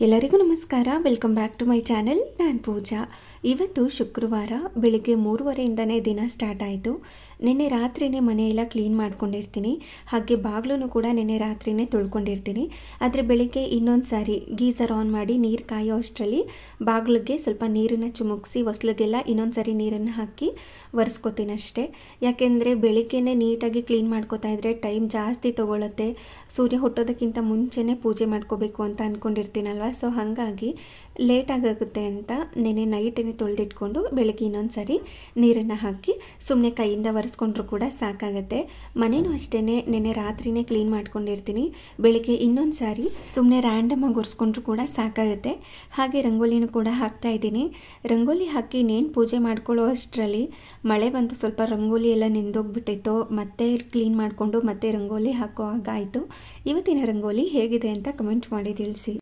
ಎಲ್ಲರಿಗೂ ನಮಸ್ಕಾರ. Welcome back to my channel. ನಾನು ಪೂಜಾ. ಇವತ್ತು ಶುಕ್ರವಾರ ಬೆಳಿಗ್ಗೆ 3:30ಇಂದನೇ ದಿನ ಸ್ಟಾರ್ಟ್ ಆಯಿತು. ನಿನ್ನೆ ರಾತ್ರಿನೇ ಮನೆಯೆಲ್ಲ ಕ್ಲೀನ್ ಮಾಡ್ಕೊಂಡಿರ್ತೀನಿ. ಹಾಗೆ ಬಾಗಿಲೂ ಕೂಡ ನಿನ್ನೆ ರಾತ್ರಿನೇ ತೊಳ್ಕೊಂಡಿರ್ತೀನಿ. ಆದರೆ ಬೆಳಿಗ್ಗೆ ಇನ್ನೊಂದು ಸಾರಿ ಗೀಸರ್ ಆನ್ ಮಾಡಿ ನೀರು ಕಾಯೋ ಅಷ್ಟರಲ್ಲಿ ಬಾಗಿಲಿಗೆ ಸ್ವಲ್ಪ ನೀರನ್ನು ಚುಮುಕ್ಸಿ ಹೊಸ್ಲಿಗೆಲ್ಲ ಇನ್ನೊಂದು ಸಾರಿ ನೀರನ್ನು ಹಾಕಿ ಒರೆಸ್ಕೋತೀನಿ ಅಷ್ಟೇ. ಯಾಕೆಂದರೆ ಬೆಳಿಗ್ಗೆನೇ ನೀಟಾಗಿ ಕ್ಲೀನ್ ಮಾಡ್ಕೋತಾ ಇದ್ದರೆ ಟೈಮ್ ಜಾಸ್ತಿ ತೊಗೊಳುತ್ತೆ. ಸೂರ್ಯ ಹುಟ್ಟೋದಕ್ಕಿಂತ ಮುಂಚೆನೇ ಪೂಜೆ ಮಾಡ್ಕೋಬೇಕು ಅಂತ ಅಂದ್ಕೊಂಡಿರ್ತೀನಲ್ವ. ಸೊ ಹಾಗಾಗಿ ಲೇಟಾಗುತ್ತೆ ಅಂತ ನೆನೆ ನೈಟೇ ತೊಳೆದಿಟ್ಕೊಂಡು ಬೆಳಗ್ಗೆ ಇನ್ನೊಂದು ಸಾರಿ ನೀರನ್ನು ಹಾಕಿ ಸುಮ್ಮನೆ ಕೈಯಿಂದ ಒರೆಸ್ಕೊಂಡ್ರೂ ಕೂಡ ಸಾಕಾಗುತ್ತೆ. ಮನೇನೂ ಅಷ್ಟೇ ನೆನೆ ರಾತ್ರಿನೇ ಕ್ಲೀನ್ ಮಾಡ್ಕೊಂಡಿರ್ತೀನಿ. ಬೆಳಗ್ಗೆ ಇನ್ನೊಂದು ಸಾರಿ ಸುಮ್ಮನೆ ರ್ಯಾಂಡಮಾಗಿ ಒರೆಸ್ಕೊಂಡ್ರೂ ಕೂಡ ಸಾಕಾಗುತ್ತೆ. ಹಾಗೆ ರಂಗೋಲಿನೂ ಕೂಡ ಹಾಕ್ತಾ ಇದ್ದೀನಿ. ರಂಗೋಲಿ ಹಾಕಿ ಇನ್ನೇನು ಪೂಜೆ ಮಾಡ್ಕೊಳ್ಳೋ ಅಷ್ಟರಲ್ಲಿ ಮಳೆ ಬಂತು. ಸ್ವಲ್ಪ ರಂಗೋಲಿ ಎಲ್ಲ ನೆಂದೋಗ್ಬಿಟ್ಟಿತ್ತು. ಮತ್ತೆ ಕ್ಲೀನ್ ಮಾಡಿಕೊಂಡು ಮತ್ತೆ ರಂಗೋಲಿ ಹಾಕೋ ಹಾಗಾಯಿತು. ಇವತ್ತಿನ ರಂಗೋಲಿ ಹೇಗಿದೆ ಅಂತ ಕಮೆಂಟ್ ಮಾಡಿ ತಿಳಿಸಿ.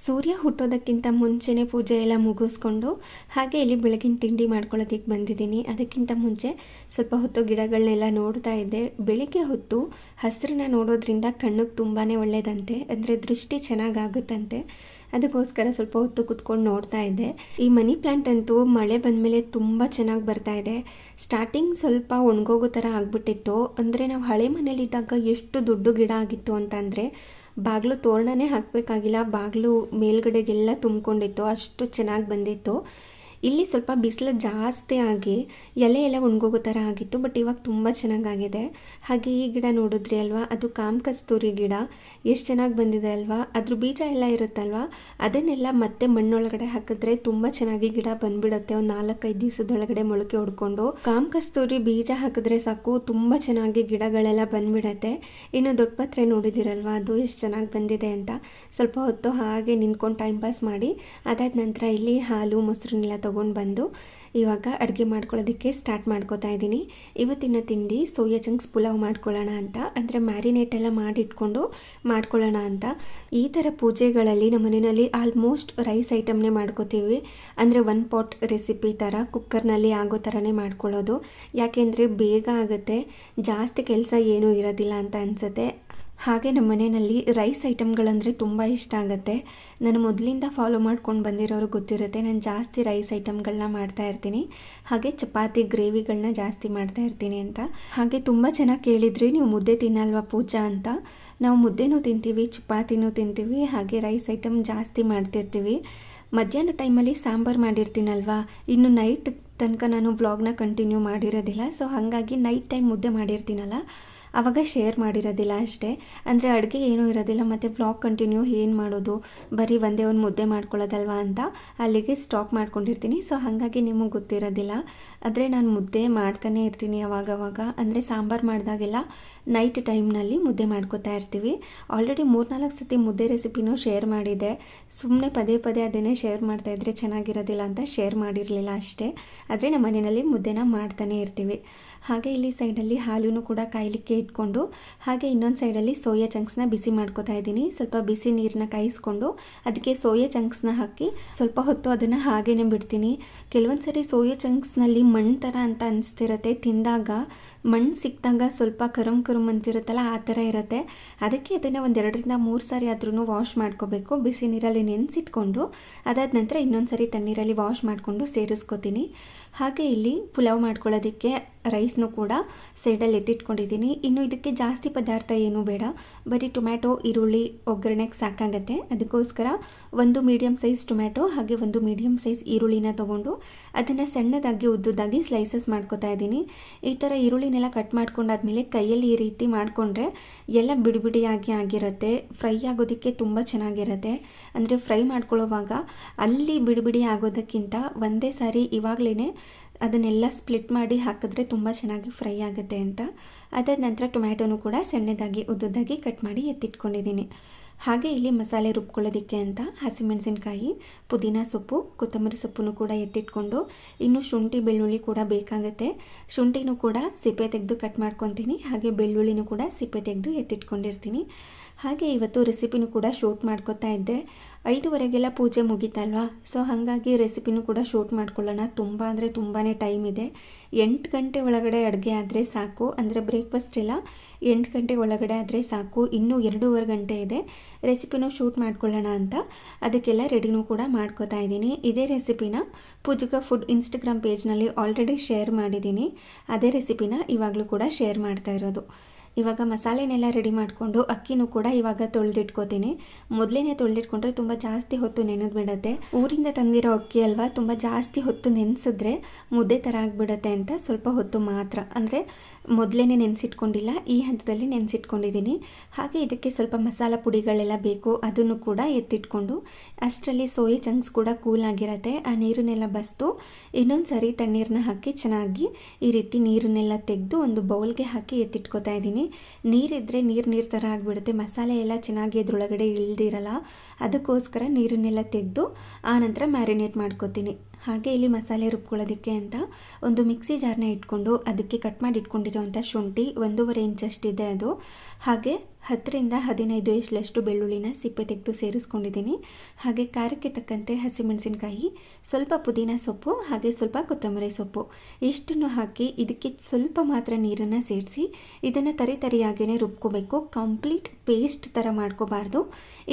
ಸೂರ್ಯ ಹುಟ್ಟೋದಕ್ಕಿಂತ ಮುಂಚೆನೇ ಪೂಜೆ ಎಲ್ಲ ಮುಗಿಸ್ಕೊಂಡು ಹಾಗೆ ಇಲ್ಲಿ ಬೆಳಗಿನ ತಿಂಡಿ ಮಾಡ್ಕೊಳ್ಳೋದಕ್ಕೆ ಬಂದಿದ್ದೀನಿ. ಅದಕ್ಕಿಂತ ಮುಂಚೆ ಸ್ವಲ್ಪ ಹೊತ್ತು ಗಿಡಗಳನ್ನೆಲ್ಲ ನೋಡ್ತಾ ಇದ್ದೆ. ಬೆಳಿಗ್ಗೆ ಹೊತ್ತು ಹಸಿರನ್ನ ನೋಡೋದ್ರಿಂದ ಕಣ್ಣಿಗೆ ತುಂಬಾ ಒಳ್ಳೆಯದಂತೆ, ಅಂದರೆ ದೃಷ್ಟಿ ಚೆನ್ನಾಗಾಗುತ್ತಂತೆ. ಅದಕ್ಕೋಸ್ಕರ ಸ್ವಲ್ಪ ಹೊತ್ತು ಕುತ್ಕೊಂಡು ನೋಡ್ತಾ ಇದ್ದೆ. ಈ ಮನಿ ಪ್ಲ್ಯಾಂಟ್ ಅಂತೂ ಮಳೆ ಬಂದಮೇಲೆ ತುಂಬ ಚೆನ್ನಾಗಿ ಬರ್ತಾ ಇದೆ. ಸ್ಟಾರ್ಟಿಂಗ್ ಸ್ವಲ್ಪ ಒಣಗೋಗೋ ಥರ ಆಗಿಬಿಟ್ಟಿತ್ತು. ಅಂದರೆ ನಾವು ಹಳೆ ಮನೇಲಿದ್ದಾಗ ಎಷ್ಟು ದೊಡ್ಡ ಗಿಡ ಆಗಿತ್ತು ಅಂತಂದರೆ ಬಾಗಿಲು ತೋರಣನೇ ಹಾಕಬೇಕಾಗಿಲ್ಲ, ಬಾಗಿಲು ಮೇಲ್ಗಡೆಗೆಲ್ಲ ತುಂಬಿಕೊಂಡಿತ್ತು, ಅಷ್ಟು ಚೆನ್ನಾಗಿ ಬಂದಿತ್ತು. ಇಲ್ಲಿ ಸ್ವಲ್ಪ ಬಿಸಿಲು ಜಾಸ್ತಿ ಆಗಿ ಎಲೆ ಎಲ್ಲ ಒಣಗೋಗೋ ಥರ ಆಗಿತ್ತು, ಬಟ್ ಇವಾಗ ತುಂಬ ಚೆನ್ನಾಗಾಗಿದೆ. ಹಾಗೆ ಈ ಗಿಡ ನೋಡಿದ್ರಿ ಅಲ್ವಾ, ಅದು ಕಾಮಕಸ್ತೂರಿ ಗಿಡ ಎಷ್ಟು ಚೆನ್ನಾಗಿ ಬಂದಿದೆ ಅಲ್ವಾ. ಅದ್ರ ಬೀಜ ಎಲ್ಲ ಇರುತ್ತಲ್ವ, ಅದನ್ನೆಲ್ಲ ಮತ್ತೆ ಮಣ್ಣೊಳಗಡೆ ಹಾಕಿದ್ರೆ ತುಂಬ ಚೆನ್ನಾಗಿ ಗಿಡ ಬಂದ್ಬಿಡುತ್ತೆ. ಒಂದು 4-5 ದಿವಸದೊಳಗಡೆ ಮೊಳಕೆ ಹೊಡ್ಕೊಂಡು ಕಾಮಕಸ್ತೂರಿ ಬೀಜ ಹಾಕಿದ್ರೆ ಸಾಕು, ತುಂಬ ಚೆನ್ನಾಗಿ ಗಿಡಗಳೆಲ್ಲ ಬಂದ್ಬಿಡತ್ತೆ. ಇನ್ನು ದೊಡ್ಡ ಪತ್ರೆ ನೋಡಿದಿರಲ್ವ, ಅದು ಎಷ್ಟು ಚೆನ್ನಾಗಿ ಬಂದಿದೆ ಅಂತ. ಸ್ವಲ್ಪ ಹೊತ್ತು ಹಾಗೆ ನಿಂತ್ಕೊಂಡು ಟೈಮ್ ಪಾಸ್ ಮಾಡಿ ಅದಾದ ನಂತರ ಇಲ್ಲಿ ಹಾಲು ಮೊಸರನ್ನೆಲ್ಲ ತೊಗೊಂಡು ಬಂದು ಇವಾಗ ಅಡುಗೆ ಮಾಡ್ಕೊಳ್ಳೋದಕ್ಕೆ ಸ್ಟಾರ್ಟ್ ಮಾಡ್ಕೋತಾ ಇದ್ದೀನಿ. ಇವತ್ತಿನ ತಿಂಡಿ ಸೋಯಾ ಚಂಕ್ಸ್ ಪುಲಾವ್ ಮಾಡ್ಕೊಳ್ಳೋಣ ಅಂತ, ಅಂದರೆ ಮ್ಯಾರಿನೇಟ್ ಎಲ್ಲ ಮಾಡಿಟ್ಕೊಂಡು ಮಾಡ್ಕೊಳ್ಳೋಣ ಅಂತ. ಈ ಥರ ಪೂಜೆಗಳಲ್ಲಿ ನಮ್ಮ ಮನೆಯಲ್ಲಿ ಆಲ್ಮೋಸ್ಟ್ ರೈಸ್ ಐಟಮ್ನೇ ಮಾಡ್ಕೋತೀವಿ. ಅಂದರೆ 1 ಪಾಟ್ ರೆಸಿಪಿ ಥರ ಕುಕ್ಕರ್ನಲ್ಲಿ ಆಗೋ ಥರನೇ ಮಾಡ್ಕೊಳ್ಳೋದು. ಯಾಕೆಂದರೆ ಬೇಗ ಆಗುತ್ತೆ, ಜಾಸ್ತಿ ಕೆಲಸ ಏನೂ ಇರೋದಿಲ್ಲ ಅಂತ ಅನಿಸುತ್ತೆ. ಹಾಗೆ ನಮ್ಮ ಮನೆಯಲ್ಲಿ ರೈಸ್ ಐಟಮ್ಗಳಂದರೆ ತುಂಬ ಇಷ್ಟ ಆಗುತ್ತೆ. ನಾನು ಮೊದಲಿಂದ ಫಾಲೋ ಮಾಡ್ಕೊಂಡು ಬಂದಿರೋರು ಗೊತ್ತಿರುತ್ತೆ, ನಾನು ಜಾಸ್ತಿ ರೈಸ್ ಐಟಮ್ಗಳನ್ನ ಮಾಡ್ತಾ ಇರ್ತೀನಿ. ಹಾಗೆ ಚಪಾತಿ ಗ್ರೇವಿಗಳನ್ನ ಜಾಸ್ತಿ ಮಾಡ್ತಾ ಇರ್ತೀನಿ ಅಂತ. ಹಾಗೆ ತುಂಬ ಚೆನ್ನಾಗಿ ಕೇಳಿದ್ರಿ, ನೀವು ಮುದ್ದೆ ತಿನ್ನಲ್ವಾ ಪೂಜಾ ಅಂತ. ನಾವು ಮುದ್ದೆನೂ ತಿಂತೀವಿ, ಚಪಾತಿನೂ ತಿಂತೀವಿ, ಹಾಗೆ ರೈಸ್ ಐಟಮ್ ಜಾಸ್ತಿ ಮಾಡ್ತಿರ್ತೀವಿ. ಮಧ್ಯಾಹ್ನ ಟೈಮಲ್ಲಿ ಸಾಂಬಾರು ಮಾಡಿರ್ತೀನಲ್ವಾ, ಇನ್ನು ನೈಟ್ ತನಕ ನಾನು ವ್ಲಾಗ್ನ ಕಂಟಿನ್ಯೂ ಮಾಡಿರೋದಿಲ್ಲ. ಸೊ ಹಾಗಾಗಿ ನೈಟ್ ಟೈಮ್ ಮುದ್ದೆ ಮಾಡಿರ್ತೀನಲ್ಲ, ಆವಾಗ ಶೇರ್ ಮಾಡಿರೋದಿಲ್ಲ ಅಷ್ಟೇ. ಅಂದರೆ ಅಡುಗೆ ಏನೂ ಇರೋದಿಲ್ಲ, ಮತ್ತು ವ್ಲಾಗ್ ಕಂಟಿನ್ಯೂ ಏನು ಮಾಡೋದು, ಬರೀ ಒಂದೇ ಒಂದು ಮುದ್ದೆ ಮಾಡ್ಕೊಳ್ಳೋದಲ್ವ ಅಂತ ಅಲ್ಲಿಗೆ ಸ್ಟಾಪ್ ಮಾಡ್ಕೊಂಡಿರ್ತೀನಿ. ಸೊ ಹಾಗಾಗಿ ನಿಮಗೆ ಗೊತ್ತಿರೋದಿಲ್ಲ. ಆದರೆ ನಾನು ಮುದ್ದೆ ಮಾಡ್ತಾನೆ ಇರ್ತೀನಿ ಅವಾಗವಾಗ. ಅಂದರೆ ಸಾಂಬಾರು ಮಾಡಿದಾಗೆಲ್ಲ ನೈಟ್ ಟೈಮ್ನಲ್ಲಿ ಮುದ್ದೆ ಮಾಡ್ಕೋತಾ ಇರ್ತೀವಿ. ಆಲ್ರೆಡಿ 3-4 ಸತಿ ಮುದ್ದೆ ರೆಸಿಪಿನೂ ಶೇರ್ ಮಾಡಿದೆ. ಸುಮ್ಮನೆ ಪದೇ ಪದೇ ಅದನ್ನೇ ಶೇರ್ ಮಾಡ್ತಾಯಿದ್ರೆ ಚೆನ್ನಾಗಿರೋದಿಲ್ಲ ಅಂತ ಶೇರ್ ಮಾಡಿರಲಿಲ್ಲ ಅಷ್ಟೇ. ಆದರೆ ನಮ್ಮ ಮನೆಯಲ್ಲಿ ಮುದ್ದೆನ ಮಾಡ್ತಾನೆ ಇರ್ತೀವಿ. ಹಾಗೆ ಇಲ್ಲಿ ಸೈಡಲ್ಲಿ ಹಾಲೂ ಕೂಡ ಕಾಯಲಿಕ್ಕೆ ಇಟ್ಕೊಂಡು, ಹಾಗೆ ಇನ್ನೊಂದು ಸೈಡಲ್ಲಿ ಸೋಯಾ ಚಂಕ್ಸ್ನ ಬಿಸಿ ಮಾಡ್ಕೋತಾ ಇದ್ದೀನಿ. ಸ್ವಲ್ಪ ಬಿಸಿ ನೀರನ್ನ ಕಾಯಿಸ್ಕೊಂಡು ಅದಕ್ಕೆ ಸೋಯಾ ಚಂಕ್ಸ್ನ ಹಾಕಿ ಸ್ವಲ್ಪ ಹೊತ್ತು ಅದನ್ನು ಹಾಗೇ ಬಿಡ್ತೀನಿ. ಕೆಲವೊಂದು ಸರಿ ಸೋಯಾ ಚಂಕ್ಸ್ನಲ್ಲಿ ಮಣ್ಣು ಥರ ಅಂತ ಅನಿಸ್ತಿರತ್ತೆ, ತಿಂದಾಗ ಮಣ್ಣು ಸಿಕ್ಕಿದಾಗ ಸ್ವಲ್ಪ ಕರುಮ್ ಅಂತಿರುತ್ತಲ್ಲ, ಆ ಥರ ಇರುತ್ತೆ. ಅದಕ್ಕೆ ಅದನ್ನು ಒಂದು 2-3 ಸಾರಿ ಆದ್ರೂ ವಾಶ್ ಮಾಡ್ಕೋಬೇಕು. ಬಿಸಿ ನೀರಲ್ಲಿ ನೆನೆಸಿಟ್ಕೊಂಡು ಅದಾದ ನಂತರ ಇನ್ನೊಂದು ಸರಿ ತಣ್ಣೀರಲ್ಲಿ ವಾಶ್ ಮಾಡಿಕೊಂಡು ಸೇರಿಸ್ಕೋತೀನಿ. ಹಾಗೆ ಇಲ್ಲಿ ಪುಲಾವ್ ಮಾಡ್ಕೊಳ್ಳೋದಕ್ಕೆ ರೈಸ್ನೂ ಕೂಡ ಸೈಡಲ್ಲಿ ಎತ್ತಿಟ್ಕೊಂಡಿದ್ದೀನಿ. ಇನ್ನು ಇದಕ್ಕೆ ಜಾಸ್ತಿ ಪದಾರ್ಥ ಏನೂ ಬೇಡ, ಬರೀ ಟೊಮ್ಯಾಟೊ ಈರುಳ್ಳಿ ಒಗ್ಗರಣೆಗೆ ಸಾಕಾಗತ್ತೆ. ಅದಕ್ಕೋಸ್ಕರ 1 ಮೀಡಿಯಮ್ ಸೈಜ್ ಟೊಮ್ಯಾಟೊ ಹಾಗೆ 1 ಮೀಡಿಯಮ್ ಸೈಜ್ ಈರುಳ್ಳಿನ ತೊಗೊಂಡು ಅದನ್ನು ಸಣ್ಣದಾಗಿ ಉದ್ದುದಾಗಿ ಸ್ಲೈಸಸ್ ಮಾಡ್ಕೋತಾ ಇದ್ದೀನಿ. ಈ ಥರ ಈರುಳ್ಳಿನೆಲ್ಲ ಕಟ್ ಮಾಡ್ಕೊಂಡಾದ್ಮೇಲೆ ಕೈಯಲ್ಲಿ ಈ ರೀತಿ ಮಾಡಿಕೊಂಡ್ರೆ ಎಲ್ಲ ಬಿಡಿಬಿಡಿಯಾಗಿ ಆಗಿರುತ್ತೆ. ಫ್ರೈ ಆಗೋದಕ್ಕೆ ತುಂಬ ಚೆನ್ನಾಗಿರುತ್ತೆ. ಅಂದರೆ ಫ್ರೈ ಮಾಡ್ಕೊಳ್ಳೋವಾಗ ಅಲ್ಲಿ ಬಿಡಿಬಿಡಿ ಆಗೋದಕ್ಕಿಂತ ಒಂದೇ ಸಾರಿ ಇವಾಗಲೇ ಅದನ್ನೆಲ್ಲ ಸ್ಪ್ಲಿಟ್ ಮಾಡಿ ಹಾಕಿದ್ರೆ ತುಂಬ ಚೆನ್ನಾಗಿ ಫ್ರೈ ಆಗುತ್ತೆ ಅಂತ. ಅದಾದ ನಂತರ ಟೊಮ್ಯಾಟೊನೂ ಕೂಡ ಸಣ್ಣದಾಗಿ ಉದ್ದುದಾಗಿ ಕಟ್ ಮಾಡಿ ಎತ್ತಿಟ್ಕೊಂಡಿದ್ದೀನಿ. ಹಾಗೆ ಇಲ್ಲಿ ಮಸಾಲೆ ರುಬ್ಕೊಳ್ಳೋದಕ್ಕೆ ಅಂತ ಹಸಿಮೆಣಸಿನ್ಕಾಯಿ, ಪುದೀನ ಸೊಪ್ಪು, ಕೊತ್ತಂಬರಿ ಸೊಪ್ಪನ್ನು ಕೂಡ ಎತ್ತಿಟ್ಕೊಂಡು, ಇನ್ನು ಶುಂಠಿ ಬೆಳ್ಳುಳ್ಳಿ ಕೂಡ ಬೇಕಾಗುತ್ತೆ. ಶುಂಠಿನೂ ಕೂಡ ಸಿಪ್ಪೆ ತೆಗೆದು ಕಟ್ ಮಾಡ್ಕೊತೀನಿ, ಹಾಗೆ ಬೆಳ್ಳುಳ್ಳಿನೂ ಕೂಡ ಸಿಪ್ಪೆ ತೆಗೆದು ಎತ್ತಿಟ್ಕೊಂಡಿರ್ತೀನಿ. ಹಾಗೆ ಇವತ್ತು ರೆಸಿಪಿನೂ ಕೂಡ ಶೂಟ್ ಮಾಡ್ಕೋತಾ ಇದ್ದೆ. 5:30ಗೆಲ್ಲ ಪೂಜೆ ಮುಗೀತಲ್ವಾ, ಸೊ ಹಾಗಾಗಿ ರೆಸಿಪಿನೂ ಕೂಡ ಶೂಟ್ ಮಾಡ್ಕೊಳ್ಳೋಣ. ತುಂಬ ಅಂದರೆ ತುಂಬಾ ಟೈಮ್ ಇದೆ. 8 ಗಂಟೆ ಒಳಗಡೆ ಅಡುಗೆ ಆದರೆ ಸಾಕು, ಅಂದರೆ ಬ್ರೇಕ್ಫಾಸ್ಟ್ ಎಲ್ಲ 8 ಗಂಟೆ ಒಳಗಡೆ ಆದರೆ ಸಾಕು. ಇನ್ನೂ 2.5 ಗಂಟೆ ಇದೆ. ರೆಸಿಪಿನೂ ಶೂಟ್ ಮಾಡ್ಕೊಳ್ಳೋಣ ಅಂತ ಅದಕ್ಕೆಲ್ಲ ರೆಡಿನೂ ಕೂಡ ಮಾಡ್ಕೋತಾ ಇದ್ದೀನಿ. ಇದೇ ರೆಸಿಪಿನ ಪೂಜಕ ಫುಡ್ ಇನ್ಸ್ಟಾಗ್ರಾಮ್ ಪೇಜ್ನಲ್ಲಿ ಆಲ್ರೆಡಿ ಶೇರ್ ಮಾಡಿದ್ದೀನಿ. ಅದೇ ರೆಸಿಪಿನ ಇವಾಗಲೂ ಕೂಡ ಶೇರ್ ಮಾಡ್ತಾ ಇರೋದು. ಇವಾಗ ಮಸಾಲೆನೆಲ್ಲ ರೆಡಿ ಮಾಡಿಕೊಂಡು ಅಕ್ಕಿನೂ ಕೂಡ ಇವಾಗ ತೊಳೆದಿಟ್ಕೋತೀನಿ. ಮೊದಲೇ ತೊಳೆದಿಟ್ಕೊಂಡ್ರೆ ತುಂಬ ಜಾಸ್ತಿ ಹೊತ್ತು ನೆನೆದು ಬಿಡುತ್ತೆ. ಊರಿಂದ ತಂದಿರೋ ಅಕ್ಕಿ ಅಲ್ವಾ, ತುಂಬ ಜಾಸ್ತಿ ಹೊತ್ತು ನೆನೆಸಿದ್ರೆ ಮುದ್ದೆ ಥರ ಆಗಿಬಿಡುತ್ತೆ ಅಂತ ಸ್ವಲ್ಪ ಹೊತ್ತು ಮಾತ್ರ, ಅಂದರೆ ಮೊದಲೇ ನೆನೆಸಿಟ್ಕೊಂಡಿಲ್ಲ, ಈ ಹಂತದಲ್ಲಿ ನೆನೆಸಿಟ್ಕೊಂಡಿದ್ದೀನಿ. ಹಾಗೆ ಇದಕ್ಕೆ ಸ್ವಲ್ಪ ಮಸಾಲ ಪುಡಿಗಳೆಲ್ಲ ಬೇಕು, ಅದನ್ನು ಕೂಡ ಎತ್ತಿಟ್ಕೊಂಡು ಅಷ್ಟರಲ್ಲಿ ಸೋಯಾ ಚಂಕ್ಸ್ ಕೂಡ ಕೂಲ್ ಆಗಿರುತ್ತೆ. ಆ ನೀರನ್ನೆಲ್ಲ ಬಸ್ತು ಇನ್ನೊಂದು ಸರಿ ತಣ್ಣೀರನ್ನ ಹಾಕಿ ಚೆನ್ನಾಗಿ ಈ ರೀತಿ ನೀರನ್ನೆಲ್ಲ ತೆಗೆದು ಒಂದು ಬೌಲ್ಗೆ ಹಾಕಿ ಎತ್ತಿಟ್ಕೋತಾ ಇದ್ದೀನಿ. ನೀರಿದ್ದರೆ ನೀರು ಥರ ಆಗಿಬಿಡುತ್ತೆ, ಮಸಾಲೆ ಎಲ್ಲ ಚೆನ್ನಾಗಿ ಅದ್ರೊಳಗಡೆ ಇಳ್ದಿರಲ್ಲ. ಅದಕ್ಕೋಸ್ಕರ ನೀರನ್ನೆಲ್ಲ ತೆಗೆದು ಆನಂತರ ಮ್ಯಾರಿನೇಟ್ ಮಾಡ್ಕೋತೀನಿ. ಹಾಗೆ ಇಲ್ಲಿ ಮಸಾಲೆ ರುಬ್ಕೊಳ್ಳೋದಕ್ಕೆ ಅಂತ ಒಂದು ಮಿಕ್ಸಿ ಜಾರ್ನ ಇಟ್ಕೊಂಡು ಅದಕ್ಕೆ ಕಟ್ ಮಾಡಿ ಇಟ್ಕೊಂಡಿರೋವಂಥ ಶುಂಠಿ 1.5 ಇಂಚಷ್ಟಿದೆ ಅದು. ಹಾಗೆ 10ರಿಂದ 15 ಎಷ್ಟಲಷ್ಟು ಬೆಳ್ಳುಳ್ಳಿನ ಸಿಪ್ಪೆ ತೆಗೆದು ಸೇರಿಸ್ಕೊಂಡಿದ್ದೀನಿ. ಹಾಗೆ ಖಾರಕ್ಕೆ ತಕ್ಕಂತೆ ಹಸಿಮೆಣಸಿನಕಾಯಿ, ಸ್ವಲ್ಪ ಪುದೀನ ಸೊಪ್ಪು, ಹಾಗೆ ಸ್ವಲ್ಪ ಕೊತ್ತಂಬರಿ ಸೊಪ್ಪು ಇಷ್ಟನ್ನು ಹಾಕಿ ಇದಕ್ಕೆ ಸ್ವಲ್ಪ ಮಾತ್ರ ನೀರನ್ನು ಸೇರಿಸಿ ಇದನ್ನು ತರಿಯಾಗಿಯೇ ರುಬ್ಕೋಬೇಕು. ಕಂಪ್ಲೀಟ್ ಪೇಸ್ಟ್ ಥರ ಮಾಡ್ಕೋಬಾರ್ದು,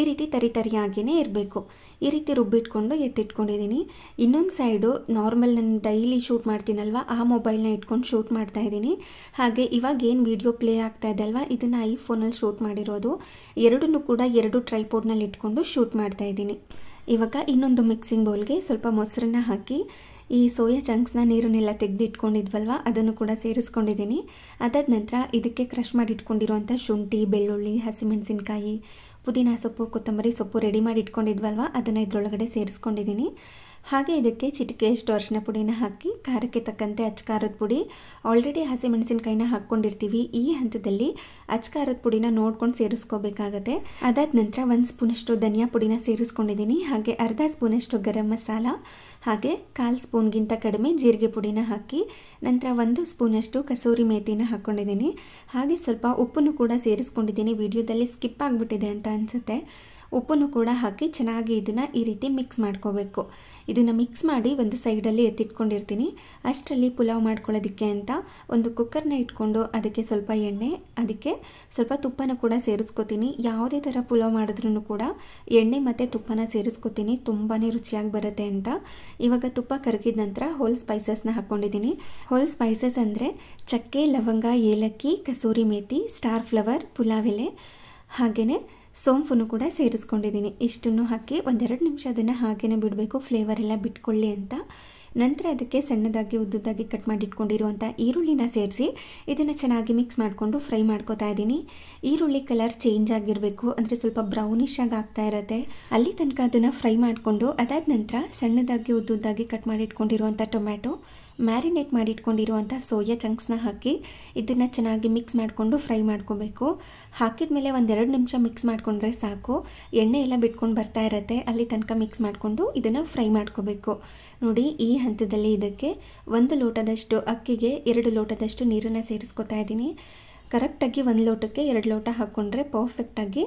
ಈ ರೀತಿ ತರಿಯಾಗಿಯೇ ಇರಬೇಕು. ಈ ರೀತಿ ರುಬ್ಬಿಟ್ಕೊಂಡು ಎತ್ತಿಟ್ಕೊಂಡಿದ್ದೀನಿ. ಇನ್ನೊಂದು ಸೈಡು ನಾರ್ಮಲ್ ನಾನು ಡೈಲಿ ಶೂಟ್ ಮಾಡ್ತೀನಲ್ವ ಆ ಮೊಬೈಲ್ನ ಇಟ್ಕೊಂಡು ಶೂಟ್ ಮಾಡ್ತಾ ಇದ್ದೀನಿ. ಹಾಗೆ ಇವಾಗ ಏನು ವಿಡಿಯೋ ಪ್ಲೇ ಆಗ್ತಾ ಇದೆ ಅಲ್ವಾ, ಇದನ್ನು ಐಫೋನಲ್ಲಿ ಶೂಟ್ ಮಾಡಿರೋದು. ಎರಡನ್ನೂ ಕೂಡ 2 ಟ್ರೈಪೋಡ್ನಲ್ಲಿ ಇಟ್ಕೊಂಡು ಶೂಟ್ ಮಾಡ್ತಾ ಇದ್ದೀನಿ. ಇವಾಗ ಇನ್ನೊಂದು ಮಿಕ್ಸಿಂಗ್ ಬೌಲ್ಗೆ ಸ್ವಲ್ಪ ಮೊಸರನ್ನ ಹಾಕಿ ಈ ಸೋಯಾ ಚಂಕ್ಸ್ನ ನೀರನ್ನೆಲ್ಲ ತೆಗೆದು ಇಟ್ಕೊಂಡಿದ್ವಲ್ವ ಅದನ್ನು ಕೂಡ ಸೇರಿಸ್ಕೊಂಡಿದ್ದೀನಿ. ಅದಾದ ನಂತರ ಇದಕ್ಕೆ ಕ್ರಷ್ ಮಾಡಿ ಇಟ್ಕೊಂಡಿರುವಂಥ ಶುಂಠಿ, ಬೆಳ್ಳುಳ್ಳಿ, ಹಸಿಮೆಣಸಿನಕಾಯಿ, ಪುದೀನ ಸೊಪ್ಪು, ಕೊತ್ತಂಬರಿ ಸೊಪ್ಪು ರೆಡಿ ಮಾಡಿ ಇಟ್ಕೊಂಡಿದ್ವಲ್ವ ಅದನ್ನು ಇದರೊಳಗಡೆ ಸೇರಿಸ್ಕೊಂಡಿದ್ದೀನಿ. ಹಾಗೆ ಇದಕ್ಕೆ ಚಿಟಿಕೆಯಷ್ಟು ಅರಿಶಿನ ಪುಡಿನ ಹಾಕಿ ಖಾರಕ್ಕೆ ತಕ್ಕಂತೆ ಅಚ್ಚಕಾರದ ಪುಡಿ, ಆಲ್ರೆಡಿ ಹಸಿಮೆಣಸಿನಕಾಯಿನ ಹಾಕ್ಕೊಂಡಿರ್ತೀವಿ. ಈ ಹಂತದಲ್ಲಿ ಅಚ್ಚಕಾರದ ಪುಡಿನ ನೋಡ್ಕೊಂಡು ಸೇರಿಸ್ಕೋಬೇಕಾಗತ್ತೆ. ಅದಾದ ನಂತರ 1 ಸ್ಪೂನಷ್ಟು ಧನಿಯಾ ಪುಡಿನ ಸೇರಿಸ್ಕೊಂಡಿದ್ದೀನಿ. ಹಾಗೆ ಅರ್ಧ ಸ್ಪೂನಷ್ಟು ಗರಂ ಮಸಾಲ, ಹಾಗೆ 1/4 ಸ್ಪೂನ್ಗಿಂತ ಕಡಿಮೆ ಜೀರಿಗೆ ಪುಡಿನ ಹಾಕಿ ನಂತರ 1 ಸ್ಪೂನಷ್ಟು ಕಸೂರಿ ಮೇಥಿನ ಹಾಕ್ಕೊಂಡಿದ್ದೀನಿ. ಹಾಗೆ ಸ್ವಲ್ಪ ಉಪ್ಪನ್ನು ಕೂಡ ಸೇರಿಸ್ಕೊಂಡಿದ್ದೀನಿ. ವಿಡಿಯೋದಲ್ಲಿ ಸ್ಕಿಪ್ ಆಗಿಬಿಟ್ಟಿದೆ ಅಂತ ಅನಿಸುತ್ತೆ. ಉಪ್ಪನ್ನು ಕೂಡ ಹಾಕಿ ಚೆನ್ನಾಗಿ ಇದನ್ನು ಈ ರೀತಿ ಮಿಕ್ಸ್ ಮಾಡ್ಕೋಬೇಕು. ಇದನ್ನು ಮಿಕ್ಸ್ ಮಾಡಿ ಒಂದು ಸೈಡಲ್ಲಿ ಎತ್ತಿಟ್ಕೊಂಡಿರ್ತೀನಿ. ಅಷ್ಟರಲ್ಲಿ ಪುಲಾವ್ ಮಾಡ್ಕೊಳ್ಳೋದಕ್ಕೆ ಅಂತ ಒಂದು ಕುಕ್ಕರ್ನ ಇಟ್ಕೊಂಡು ಅದಕ್ಕೆ ಸ್ವಲ್ಪ ಎಣ್ಣೆ, ಅದಕ್ಕೆ ಸ್ವಲ್ಪ ತುಪ್ಪನ ಕೂಡ ಸೇರಿಸ್ಕೊತೀನಿ. ಯಾವುದೇ ಥರ ಪುಲಾವ್ ಮಾಡಿದ್ರೂ ಕೂಡ ಎಣ್ಣೆ ಮತ್ತು ತುಪ್ಪನ ಸೇರಿಸ್ಕೊತೀನಿ, ತುಂಬಾ ರುಚಿಯಾಗಿ ಬರುತ್ತೆ ಅಂತ. ಇವಾಗ ತುಪ್ಪ ಕರಗಿದ ನಂತರ ಹೋಲ್ ಸ್ಪೈಸಸ್ನ ಹಾಕ್ಕೊಂಡಿದ್ದೀನಿ. ಹೋಲ್ ಸ್ಪೈಸಸ್ ಅಂದರೆ ಚಕ್ಕೆ, ಲವಂಗ, ಏಲಕ್ಕಿ, ಕಸೂರಿ ಮೇಥಿ, ಸ್ಟಾರ್ ಫ್ಲವರ್, ಪುಲಾವ್ ಎಲೆ, ಹಾಗೆಯೇ ಸೋಂಪನ್ನು ಕೂಡ ಸೇರಿಸ್ಕೊಂಡಿದ್ದೀನಿ. ಇಷ್ಟನ್ನು ಹಾಕಿ 1-2 ನಿಮಿಷ ಅದನ್ನು ಹಾಗೇ ಬಿಡಬೇಕು, ಫ್ಲೇವರ್ ಎಲ್ಲ ಬಿಟ್ಕೊಳ್ಳಿ ಅಂತ. ನಂತರ ಅದಕ್ಕೆ ಸಣ್ಣದಾಗಿ ಉದ್ದುದಾಗಿ ಕಟ್ ಮಾಡಿ ಇಟ್ಕೊಂಡಿರುವಂಥ ಈರುಳ್ಳಿನ ಸೇರಿಸಿ ಇದನ್ನು ಚೆನ್ನಾಗಿ ಮಿಕ್ಸ್ ಮಾಡಿಕೊಂಡು ಫ್ರೈ ಮಾಡ್ಕೋತಾ ಇದ್ದೀನಿ. ಈರುಳ್ಳಿ ಕಲರ್ ಚೇಂಜ್ ಆಗಿರಬೇಕು, ಅಂದರೆ ಸ್ವಲ್ಪ ಬ್ರೌನಿಶ್ ಆಗಿ ಆಗ್ತಾ ಇರುತ್ತೆ, ಅಲ್ಲಿ ತನಕ ಅದನ್ನು ಫ್ರೈ ಮಾಡಿಕೊಂಡು ಅದಾದ ನಂತರ ಸಣ್ಣದಾಗಿ ಉದ್ದುದಾಗಿ ಕಟ್ ಮಾಡಿ ಇಟ್ಕೊಂಡಿರುವಂಥ ಟೊಮ್ಯಾಟೊ, ಮ್ಯಾರಿನೇಟ್ ಮಾಡಿ ಇಟ್ಕೊಂಡಿರುವಂಥ ಸೋಯಾ ಚಂಕ್ಸ್ನ ಹಾಕಿ ಇದನ್ನು ಚೆನ್ನಾಗಿ ಮಿಕ್ಸ್ ಮಾಡಿಕೊಂಡು ಫ್ರೈ ಮಾಡ್ಕೋಬೇಕು. ಹಾಕಿದ ಮೇಲೆ 1-2 ನಿಮಿಷ ಮಿಕ್ಸ್ ಮಾಡಿಕೊಂಡ್ರೆ ಸಾಕು, ಎಣ್ಣೆ ಎಲ್ಲ ಬಿಟ್ಕೊಂಡು ಬರ್ತಾ ಇರುತ್ತೆ, ಅಲ್ಲಿ ತನಕ ಮಿಕ್ಸ್ ಮಾಡಿಕೊಂಡು ಇದನ್ನು ಫ್ರೈ ಮಾಡ್ಕೋಬೇಕು. ನೋಡಿ, ಈ ಹಂತದಲ್ಲಿ ಇದಕ್ಕೆ 1 ಲೋಟದಷ್ಟು ಅಕ್ಕಿಗೆ 2 ಲೋಟದಷ್ಟು ನೀರನ್ನು ಸೇರಿಸ್ಕೊತಾ ಇದ್ದೀನಿ. ಕರೆಕ್ಟಾಗಿ 1 ಲೋಟಕ್ಕೆ 2 ಲೋಟ ಹಾಕ್ಕೊಂಡ್ರೆ ಪರ್ಫೆಕ್ಟಾಗಿ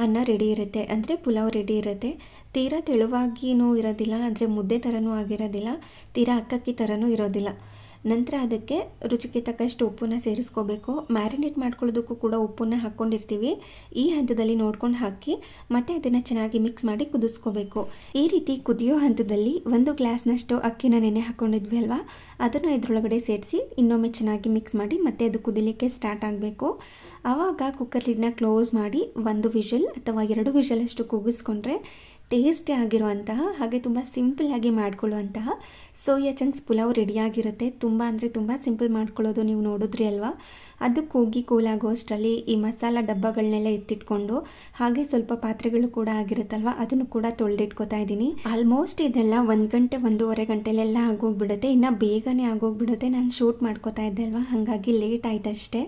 ಅನ್ನ ರೆಡಿ ಇರುತ್ತೆ, ಅಂದರೆ ಪುಲಾವ್ ರೆಡಿ ಇರುತ್ತೆ. ತೀರಾ ತೆಳುವಾಗಿಯೂ ಇರೋದಿಲ್ಲ, ಅಂದರೆ ಮುದ್ದೆ ಥರನೂ ಆಗಿರೋದಿಲ್ಲ, ತೀರಾ ಅಕ್ಕಕ್ಕಿ ಥರನೂ ಇರೋದಿಲ್ಲ. ನಂತರ ಅದಕ್ಕೆ ರುಚಿಗೆ ತಕ್ಕಷ್ಟು ಉಪ್ಪನ್ನು ಸೇರಿಸ್ಕೋಬೇಕು. ಮ್ಯಾರಿನೇಟ್ ಮಾಡ್ಕೊಳ್ಳೋದಕ್ಕೂ ಕೂಡ ಉಪ್ಪನ್ನು ಹಾಕ್ಕೊಂಡಿರ್ತೀವಿ, ಈ ಹಂತದಲ್ಲಿ ನೋಡ್ಕೊಂಡು ಹಾಕಿ ಮತ್ತು ಅದನ್ನು ಚೆನ್ನಾಗಿ ಮಿಕ್ಸ್ ಮಾಡಿ ಕುದಿಸ್ಕೋಬೇಕು. ಈ ರೀತಿ ಕುದಿಯೋ ಹಂತದಲ್ಲಿ 1 ಗ್ಲಾಸ್ನಷ್ಟು ಅಕ್ಕಿನ ನೆನೆ ಹಾಕ್ಕೊಂಡಿದ್ವಿ ಅಲ್ವಾ, ಅದನ್ನು ಇದರೊಳಗಡೆ ಸೇರಿಸಿ ಇನ್ನೊಮ್ಮೆ ಚೆನ್ನಾಗಿ ಮಿಕ್ಸ್ ಮಾಡಿ ಮತ್ತೆ ಅದು ಕುದಿಲಿಕ್ಕೆ ಸ್ಟಾರ್ಟ್ ಆಗಬೇಕು. ಆವಾಗ ಕುಕ್ಕರ್ ಲಿಡ್ನ ಕ್ಲೋಸ್ ಮಾಡಿ 1 ವಿಷಲ್ ಅಥವಾ 2 ವಿಷಲಷ್ಟು ಕೂಗಿಸ್ಕೊಂಡ್ರೆ ಟೇಸ್ಟಿ ಆಗಿರುವಂತಹ ಹಾಗೆ ತುಂಬ ಸಿಂಪಲ್ಲಾಗಿ ಮಾಡ್ಕೊಳ್ಳುವಂತಹ ಸೋಯಾ ಚಂಕ್ಸ್ ಪುಲಾವ್ ರೆಡಿಯಾಗಿರುತ್ತೆ. ತುಂಬ ಅಂದರೆ ತುಂಬ ಸಿಂಪಲ್ ಮಾಡ್ಕೊಳ್ಳೋದು, ನೀವು ನೋಡಿದ್ರಿ ಅಲ್ವಾ. ಅದು ಕೂಲಾಗೋ ಅಷ್ಟರಲ್ಲಿ ಈ ಮಸಾಲ ಡಬ್ಬಗಳನ್ನೆಲ್ಲ ಎತ್ತಿಟ್ಕೊಂಡು ಹಾಗೆ ಸ್ವಲ್ಪ ಪಾತ್ರೆಗಳು ಕೂಡ ಆಗಿರುತ್ತಲ್ವ ಅದನ್ನು ಕೂಡ ತೊಳೆದಿಟ್ಕೋತಾ ಇದ್ದೀನಿ. ಆಲ್ಮೋಸ್ಟ್ ಇದೆಲ್ಲ 1 ಗಂಟೆ 1.5 ಗಂಟೆಲೆಲ್ಲ ಆಗೋಗ್ಬಿಡುತ್ತೆ, ಇನ್ನು ಬೇಗನೆ ಆಗೋಗ್ಬಿಡುತ್ತೆ. ನಾನು ಶೂಟ್ ಮಾಡ್ಕೋತಾ ಇದ್ದೆ ಅಲ್ವಾ, ಹಾಗಾಗಿ ಲೇಟ್ ಆಯ್ತು ಅಷ್ಟೇ.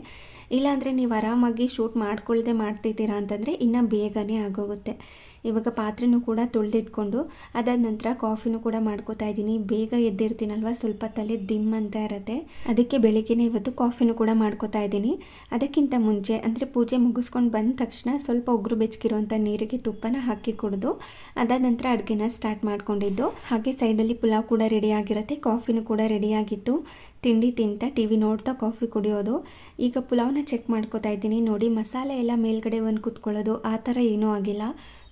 ಇಲ್ಲಾಂದರೆ ನೀವು ಆರಾಮಾಗಿ ಶೂಟ್ ಮಾಡ್ಕೊಳ್ದೆ ಮಾಡ್ತಿದ್ದೀರಾ ಅಂತಂದರೆ ಇನ್ನೂ ಬೇಗನೆ ಆಗೋಗುತ್ತೆ. ಇವಾಗ ಪಾತ್ರೆನೂ ಕೂಡ ತೊಳೆದಿಟ್ಕೊಂಡು ಅದಾದ ನಂತರ ಕಾಫಿನೂ ಕೂಡ ಮಾಡ್ಕೋತಾ ಇದ್ದೀನಿ. ಬೇಗ ಎದ್ದಿರ್ತೀನಲ್ವ, ಸ್ವಲ್ಪ ತಲೆ ದಿಮ್ ಅಂತ ಇರುತ್ತೆ, ಅದಕ್ಕೆ ಬೆಳಿಗ್ಗೆನೇ ಇವತ್ತು ಕಾಫಿನೂ ಕೂಡ ಮಾಡ್ಕೋತಾ ಇದ್ದೀನಿ. ಅದಕ್ಕಿಂತ ಮುಂಚೆ ಅಂದರೆ ಪೂಜೆ ಮುಗಿಸ್ಕೊಂಡು ಬಂದ ತಕ್ಷಣ ಸ್ವಲ್ಪ ಉಗುರು ಬೆಚ್ಚಗಿರುವಂಥ ನೀರಿಗೆ ತುಪ್ಪನ ಹಾಕಿ ಕುಡಿದು ಅದಾದ ನಂತರ ಅಡುಗೆನ ಸ್ಟಾರ್ಟ್ ಮಾಡ್ಕೊಂಡಿದ್ದು. ಹಾಗೆ ಸೈಡಲ್ಲಿ ಪುಲಾವ್ ಕೂಡ ರೆಡಿಯಾಗಿರುತ್ತೆ, ಕಾಫಿನೂ ಕೂಡ ರೆಡಿಯಾಗಿತ್ತು. ತಿಂಡಿ ತಿಂತ ಟಿವಿ ನೋಡ್ತಾ ಕಾಫಿ ಕುಡಿಯೋದು. ಈಗ ಪುಲಾವ್ನ ಚೆಕ್ ಮಾಡ್ಕೋತಾ ಇದ್ದೀನಿ. ನೋಡಿ, ಮಸಾಲೆ ಎಲ್ಲ ಮೇಲ್ಗಡೆ ಒಂದು ಕುತ್ಕೊಳ್ಳೋದು ಆ ಥರ ಏನೂ ಆಗಿಲ್ಲ,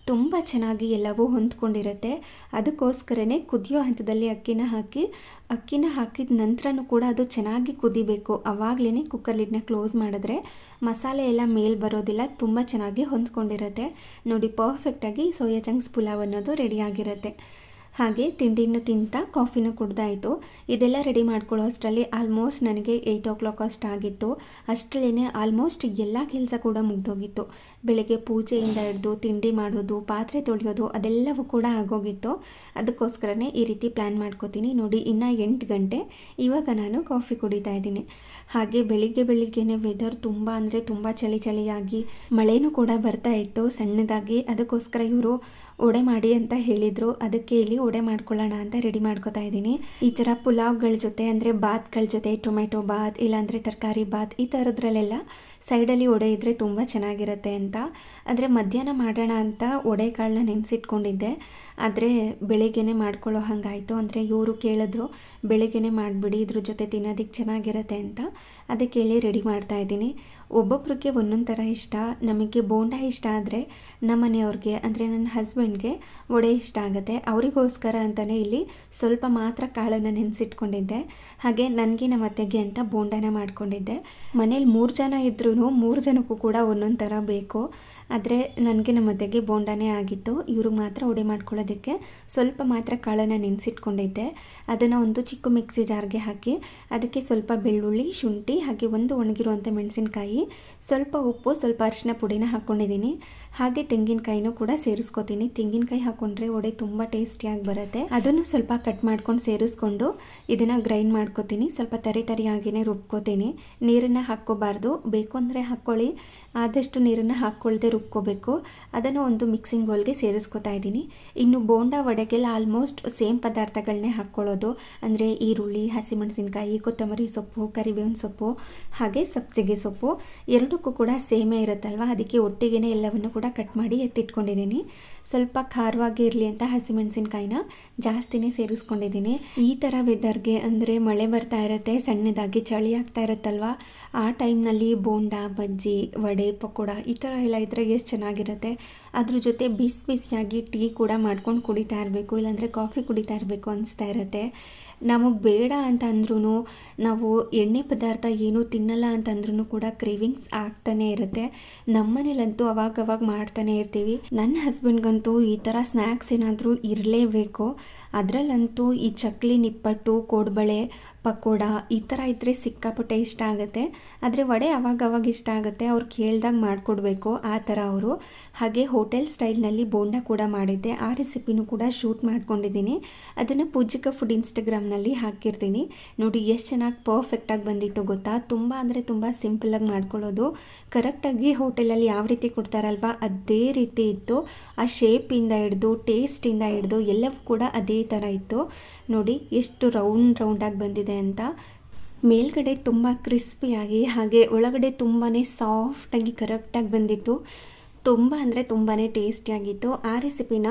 ತುಂಬ ಚೆನ್ನಾಗಿ ಎಲ್ಲವೂ ಹೊಂದ್ಕೊಂಡಿರುತ್ತೆ. ಅದಕ್ಕೋಸ್ಕರನೇ ಕುದಿಯೋ ಹಂತದಲ್ಲಿ ಅಕ್ಕಿನ ಹಾಕಿದ ನಂತರನೂ ಕೂಡ ಅದು ಚೆನ್ನಾಗಿ ಕುದಿಬೇಕು. ಆವಾಗಲೇ ಕುಕ್ಕರ್ ಲಿಡ್ನ ಕ್ಲೋಸ್ ಮಾಡಿದ್ರೆ ಮಸಾಲೆ ಎಲ್ಲ ಮೇಲ್ ಬರೋದಿಲ್ಲ, ತುಂಬ ಚೆನ್ನಾಗಿ ಹೊಂದ್ಕೊಂಡಿರುತ್ತೆ. ನೋಡಿ, ಪರ್ಫೆಕ್ಟಾಗಿ ಸೋಯಾ ಚಂಕ್ಸ್ ಪುಲಾವ್ ಅನ್ನೋದು ರೆಡಿಯಾಗಿರುತ್ತೆ. ಹಾಗೆ ತಿಂಡಿನೂ ತಿಂತ ಕಾಫಿನೂ ಕುಡ್ದಾಯಿತು. ಇದೆಲ್ಲ ರೆಡಿ ಮಾಡ್ಕೊಳ್ಳೋ ಅಷ್ಟರಲ್ಲಿ ಆಲ್ಮೋಸ್ಟ್ ನನಗೆ 8 o'clock ಅಷ್ಟಾಗಿತ್ತು. ಅಷ್ಟರಲ್ಲೇ ಆಲ್ಮೋಸ್ಟ್ ಎಲ್ಲ ಕೆಲಸ ಕೂಡ ಮುಗ್ದೋಗಿತ್ತು. ಬೆಳಗ್ಗೆ ಪೂಜೆಯಿಂದ ಹಿಡಿದು ತಿಂಡಿ ಮಾಡೋದು, ಪಾತ್ರೆ ತೊಳೆಯೋದು ಅದೆಲ್ಲವೂ ಕೂಡ ಆಗೋಗಿತ್ತು. ಅದಕ್ಕೋಸ್ಕರನೇ ಈ ರೀತಿ ಪ್ಲ್ಯಾನ್ ಮಾಡ್ಕೋತೀನಿ. ನೋಡಿ, ಇನ್ನು 8 ಗಂಟೆ, ಇವಾಗ ನಾನು ಕಾಫಿ ಕುಡಿತಾ ಇದ್ದೀನಿ. ಹಾಗೆ ಬೆಳಿಗ್ಗೆನೇ ವೆದರ್ ತುಂಬ ಅಂದರೆ ತುಂಬ ಚಳಿಯಾಗಿ ಮಳೆನೂ ಕೂಡ ಬರ್ತಾ ಇತ್ತು ಸಣ್ಣದಾಗಿ. ಅದಕ್ಕೋಸ್ಕರ ಇವರು ವಡೆ ಮಾಡಿ ಅಂತ ಹೇಳಿದರು. ಅದಕ್ಕೆ ಇಲ್ಲಿ ವಡೆ ಮಾಡ್ಕೊಳ್ಳೋಣ ಅಂತ ರೆಡಿ ಮಾಡ್ಕೊತಾ ಇದ್ದೀನಿ. ಈ ಥರ ಪುಲಾವ್ಗಳ ಜೊತೆ ಅಂದರೆ ಬಾತ್ಗಳ ಜೊತೆ ಟೊಮೆಟೊ ಬಾತ್ ಇಲ್ಲಾಂದರೆ ತರಕಾರಿ ಬಾತ್ ಈ ಥರದ್ರಲ್ಲೆಲ್ಲ ಸೈಡಲ್ಲಿ ವಡೆ ಇದ್ದರೆ ತುಂಬ ಚೆನ್ನಾಗಿರುತ್ತೆ ಅಂತ. ಆದರೆ ಮಧ್ಯಾಹ್ನ ಮಾಡೋಣ ಅಂತ ವಡೆ ಕಾಳನ್ನ ನೆನೆಸಿಟ್ಕೊಂಡಿದ್ದೆ. ಆದರೆ ಬೆಳಿಗ್ಗೆನೇ ಮಾಡ್ಕೊಳ್ಳೋ ಹಾಗಾಯಿತು. ಅಂದರೆ ಇವರು ಕೇಳಿದ್ರು ಬೆಳಿಗ್ಗೆನೇ ಮಾಡಿಬಿಡಿ, ಇದ್ರ ಜೊತೆ ತಿನ್ನೋದಕ್ಕೆ ಚೆನ್ನಾಗಿರುತ್ತೆ ಅಂತ. ಅದಕ್ಕೆ ಹೇಳಿ ರೆಡಿ ಮಾಡ್ತಾಯಿದ್ದೀನಿ. ಒಬ್ಬೊಬ್ರಿಗೆ ಒಂದೊಂದು ಥರ ಇಷ್ಟ. ನಮಗೆ ಬೋಂಡ ಇಷ್ಟ ಆದರೆ ನಮ್ಮ ಮನೆಯವ್ರಿಗೆ ಅಂದರೆ ನನ್ನ ಹಸ್ಬೆಂಡ್ಗೆ ವಡೆ ಇಷ್ಟ ಆಗುತ್ತೆ. ಅವರಿಗೋಸ್ಕರ ಅಂತಲೇ ಇಲ್ಲಿ ಸ್ವಲ್ಪ ಮಾತ್ರ ಕಾಳನ್ನು ನೆನೆಸಿಟ್ಕೊಂಡಿದ್ದೆ. ಹಾಗೆ ನನಗೆ ನಮ್ಮ ಅತ್ತೆಗೆ ಅಂತ ಬೋಂಡನ ಮಾಡ್ಕೊಂಡಿದ್ದೆ. ಮನೇಲಿ 3 ಜನ ಇದ್ರೂ 3 ಜನಕ್ಕೂ ಕೂಡ ಒಂದೊಂದು ಥರ ಬೇಕು. ಆದರೆ ನನಗೆ ನಮ್ಮ ಅತ್ತೆಗೆ ಬೋಂಡನೇ ಆಗಿತ್ತು. ಇವ್ರಿಗೆ ಮಾತ್ರ ವಡೆ ಮಾಡ್ಕೊಳ್ಳೋದಕ್ಕೆ ಸ್ವಲ್ಪ ಮಾತ್ರ ಕಾಳನ್ನು ನೆನೆಸಿಟ್ಕೊಂಡಿದ್ದೆ. ಅದನ್ನು ಒಂದು ಚಿಕ್ಕ ಮಿಕ್ಸಿ ಜಾರ್ಗೆ ಹಾಕಿ ಅದಕ್ಕೆ ಸ್ವಲ್ಪ ಬೆಳ್ಳುಳ್ಳಿ, ಶುಂಠಿ ಹಾಗೆ ಒಂದು ಒಣಗಿರುವಂಥ ಮೆಣಸಿನಕಾಯಿ, ಸ್ವಲ್ಪ ಉಪ್ಪು, ಸ್ವಲ್ಪ ಅರಿಶಿನ ಪುಡಿನ ಹಾಕ್ಕೊಂಡಿದ್ದೀನಿ. ಹಾಗೆ ತೆಂಗಿನಕಾಯಿನೂ ಕೂಡ ಸೇರಿಸ್ಕೊತೀನಿ. ತೆಂಗಿನಕಾಯಿ ಹಾಕ್ಕೊಂಡ್ರೆ ವಡೆ ತುಂಬ ಟೇಸ್ಟಿಯಾಗಿ ಬರುತ್ತೆ. ಅದನ್ನು ಸ್ವಲ್ಪ ಕಟ್ ಮಾಡ್ಕೊಂಡು ಸೇರಿಸ್ಕೊಂಡು ಇದನ್ನು ಗ್ರೈಂಡ್ ಮಾಡ್ಕೊತೀನಿ. ಸ್ವಲ್ಪ ತರಿಯಾಗಿಯೇ ರುಬ್ಕೋತೀನಿ. ನೀರನ್ನು ಹಾಕ್ಕೋಬಾರ್ದು, ಬೇಕು ಅಂದರೆ ಹಾಕ್ಕೊಳ್ಳಿ, ಆದಷ್ಟು ನೀರನ್ನು ಹಾಕ್ಕೊಳ್ದೆ ರುಬ್ಕೋಬೇಕು. ಅದನ್ನು ಒಂದು ಮಿಕ್ಸಿಂಗ್ ಬೌಲ್ಗೆ ಸೇರಿಸ್ಕೊತಾ ಇದ್ದೀನಿ. ಇನ್ನು ಬೋಂಡ ವಡೆಗೆಲ್ಲ ಆಲ್ಮೋಸ್ಟ್ ಸೇಮ್ ಪದಾರ್ಥಗಳನ್ನೇ ಹಾಕ್ಕೊಳ್ಳೋದು. ಅಂದರೆ ಈರುಳ್ಳಿ, ಹಸಿಮೆಣಸಿನಕಾಯಿ, ಕೊತ್ತಂಬರಿ ಸೊಪ್ಪು, ಕರಿಬೇವಿನ ಸೊಪ್ಪು ಹಾಗೆ ಸಬ್ಸಿಗೆ ಸೊಪ್ಪು ಎರಡಕ್ಕೂ ಕೂಡ ಸೇಮೇ ಇರುತ್ತಲ್ವ. ಅದಕ್ಕೆ ಒಟ್ಟಿಗೆ ಎಲ್ಲವನ್ನು ಕೂಡ ಕಟ್ ಮಾಡಿ ಎತ್ತಿಟ್ಕೊಂಡಿದ್ದೀನಿ. ಸ್ವಲ್ಪ ಖಾರವಾಗಿ ಇರಲಿ ಅಂತ ಹಸಿಮೆಣಸಿನಕಾಯಿನ ಜಾಸ್ತಿನೇ ಸೇರಿಸ್ಕೊಂಡಿದ್ದೀನಿ. ಈ ಥರ ವೆದರ್ಗೆ ಅಂದರೆ ಮಳೆ ಬರ್ತಾ ಇರುತ್ತೆ, ಸಣ್ಣದಾಗಿ ಚಳಿ ಆಗ್ತಾ ಇರುತ್ತಲ್ವ, ಆ ಟೈಮ್ನಲ್ಲಿ ಬೋಂಡ, ಬಜ್ಜಿ, ವಡೆ, ಪಕೋಡ ಈ ಥರ ಎಲ್ಲ ಇದ್ದರೆ ಎಷ್ಟು ಚೆನ್ನಾಗಿರುತ್ತೆ. ಅದ್ರ ಜೊತೆ ಬಿಸಿಯಾಗಿ ಟೀ ಕೂಡ ಮಾಡ್ಕೊಂಡು ಕುಡಿತಾ ಇರಬೇಕು, ಇಲ್ಲಾಂದರೆ ಕಾಫಿ ಕುಡಿತಾ ಇರಬೇಕು ಅನಿಸ್ತಾ ಇರುತ್ತೆ. ನಮಗೆ ಬೇಡ ಅಂತ ಅಂದ್ರೂ ನಾವು ಎಣ್ಣೆ ಪದಾರ್ಥ ಏನೂ ತಿನ್ನಲ್ಲ ಅಂತಂದ್ರೂ ಕೂಡ ಕ್ರೇವಿಂಗ್ಸ್ ಆಗ್ತಾನೆ ಇರುತ್ತೆ. ನಮ್ಮನೇಲಂತೂ ಅವಾಗವಾಗ ಮಾಡ್ತಾನೆ ಇರ್ತೀವಿ. ನನ್ನ ಹಸ್ಬೆಂಡ್ಗಂತೂ ಈ ಥರ ಸ್ನ್ಯಾಕ್ಸ್ ಏನಾದರೂ ಇರಲೇಬೇಕು. ಅದರಲ್ಲಂತೂ ಈ ಚಕ್ಲಿ, ನಿಪ್ಪಟ್ಟು, ಕೋಡ್ಬಳೆ, ಪಕೋಡ ಈ ಥರ ಇದ್ದರೆ ಸಿಕ್ಕಾಪಟ್ಟೆ ಇಷ್ಟ ಆಗುತ್ತೆ. ಆದರೆ ವಡೆ ಅವಾಗವಾಗ ಇಷ್ಟ ಆಗುತ್ತೆ, ಅವ್ರು ಕೇಳ್ದಾಗ ಮಾಡಿಕೊಡ್ಬೇಕು ಆ ಥರ ಅವರು. ಹಾಗೆ ಹೋಟೆಲ್ ಸ್ಟೈಲ್ನಲ್ಲಿ ಬೋಂಡ ಕೂಡ ಮಾಡಿದ್ದೆ. ಆ ರೆಸಿಪಿನೂ ಕೂಡ ಶೂಟ್ ಮಾಡ್ಕೊಂಡಿದ್ದೀನಿ. ಅದನ್ನು ಪೂಜಿಕಾ ಫುಡ್ ಇನ್ಸ್ಟಾಗ್ರಾಮ್ನಲ್ಲಿ ಹಾಕಿರ್ತೀನಿ ನೋಡಿ. ಎಷ್ಟು ಚೆನ್ನಾಗಿ ಪರ್ಫೆಕ್ಟಾಗಿ ಬಂದಿತ್ತು ಗೊತ್ತಾ. ತುಂಬ ಅಂದರೆ ತುಂಬ ಸಿಂಪಲಾಗಿ ಮಾಡ್ಕೊಳ್ಳೋದು. ಕರೆಕ್ಟಾಗಿ ಹೋಟೆಲಲ್ಲಿ ಯಾವ ರೀತಿ ಕೊಡ್ತಾರಲ್ವ ಅದೇ ರೀತಿ ಇತ್ತು. ಆ ಶೇಪಿಂದ ಹಿಡ್ದು ಟೇಸ್ಟಿಂದ ಹಿಡ್ದು ಎಲ್ಲವೂ ಕೂಡ ಅದೇ ಥರ ಇತ್ತು ನೋಡಿ. ಎಷ್ಟು ರೌಂಡಾಗಿ ಬಂದಿದೆ ಅಂತ. ಮೇಲ್ಗಡೆ ತುಂಬ ಕ್ರಿಸ್ಪಿಯಾಗಿ ಹಾಗೆ ಒಳಗಡೆ ತುಂಬಾ ಸಾಫ್ಟಾಗಿ ಕರೆಕ್ಟಾಗಿ ಬಂದಿತ್ತು. ತುಂಬ ಅಂದರೆ ತುಂಬಾ ಟೇಸ್ಟಿಯಾಗಿತ್ತು. ಆ ರೆಸಿಪಿನ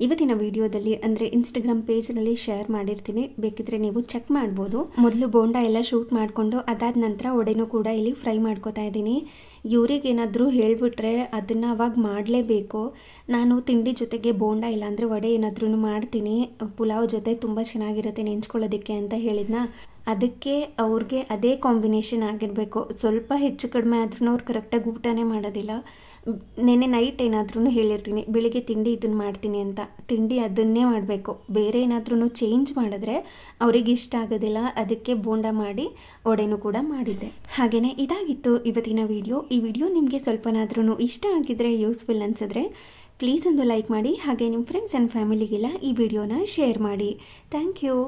ಇವತ್ತಿನ ವಿಡಿಯೋದಲ್ಲಿ ಅಂದರೆ ಇನ್ಸ್ಟಾಗ್ರಾಮ್ ಪೇಜ್ನಲ್ಲಿ ಶೇರ್ ಮಾಡಿರ್ತೀನಿ, ಬೇಕಿದ್ರೆ ನೀವು ಚೆಕ್ ಮಾಡ್ಬೋದು. ಮೊದಲು ಬೋಂಡ ಎಲ್ಲ ಶೂಟ್ ಮಾಡಿಕೊಂಡು ಅದಾದ ನಂತರ ವಡೆನೂ ಕೂಡ ಇಲ್ಲಿ ಫ್ರೈ ಮಾಡ್ಕೊತಾ ಇದ್ದೀನಿ. ಇವ್ರಿಗೇನಾದರೂ ಹೇಳಿಬಿಟ್ರೆ ಅದನ್ನು ಅವಾಗ ಮಾಡಲೇಬೇಕು. ನಾನು ತಿಂಡಿ ಜೊತೆಗೆ ಬೋಂಡ ಇಲ್ಲಾಂದರೆ ವಡೆ ಏನಾದ್ರೂ ಮಾಡ್ತೀನಿ, ಪುಲಾವ್ ಜೊತೆ ತುಂಬ ಚೆನ್ನಾಗಿರುತ್ತೆ ನೆಂಚ್ಕೊಳ್ಳೋದಕ್ಕೆ ಅಂತ ಹೇಳಿದ್ನ. ಅದಕ್ಕೆ ಅವ್ರಿಗೆ ಅದೇ ಕಾಂಬಿನೇಷನ್ ಆಗಿರಬೇಕು. ಸ್ವಲ್ಪ ಹೆಚ್ಚು ಕಡಿಮೆ ಆದ್ರೂ ಅವ್ರು ಕರೆಕ್ಟಾಗಿ ಊಟನೇ ಮಾಡೋದಿಲ್ಲ. ನೆನ್ನೆ ನೈಟ್ ಏನಾದ್ರೂ ಹೇಳಿರ್ತೀನಿ ಬೆಳಿಗ್ಗೆ ತಿಂಡಿ ಇದನ್ನು ಮಾಡ್ತೀನಿ ಅಂತ, ತಿಂಡಿ ಅದನ್ನೇ ಮಾಡಬೇಕು. ಬೇರೆ ಏನಾದ್ರೂ ಚೇಂಜ್ ಮಾಡಿದ್ರೆ ಅವ್ರಿಗೆ ಇಷ್ಟ ಆಗೋದಿಲ್ಲ. ಅದಕ್ಕೆ ಬೋಂಡ ಮಾಡಿ ವಡೆನೂ ಕೂಡ ಮಾಡಿದ್ದೆ. ಹಾಗೆಯೇ ಇದಾಗಿತ್ತು ಇವತ್ತಿನ ವಿಡಿಯೋ. ಈ ವಿಡಿಯೋ ನಿಮಗೆ ಸ್ವಲ್ಪನಾದ್ರೂ ಇಷ್ಟ ಆಗಿದ್ರೆ, ಯೂಸ್ಫುಲ್ ಅನಿಸಿದ್ರೆ ಪ್ಲೀಸ್ ಒಂದು ಲೈಕ್ ಮಾಡಿ. ಹಾಗೆ ನಿಮ್ಮ ಫ್ರೆಂಡ್ಸ್ ಆ್ಯಂಡ್ ಫ್ಯಾಮಿಲಿಗೆಲ್ಲ ಈ ವಿಡಿಯೋನ ಶೇರ್ ಮಾಡಿ. Thank you.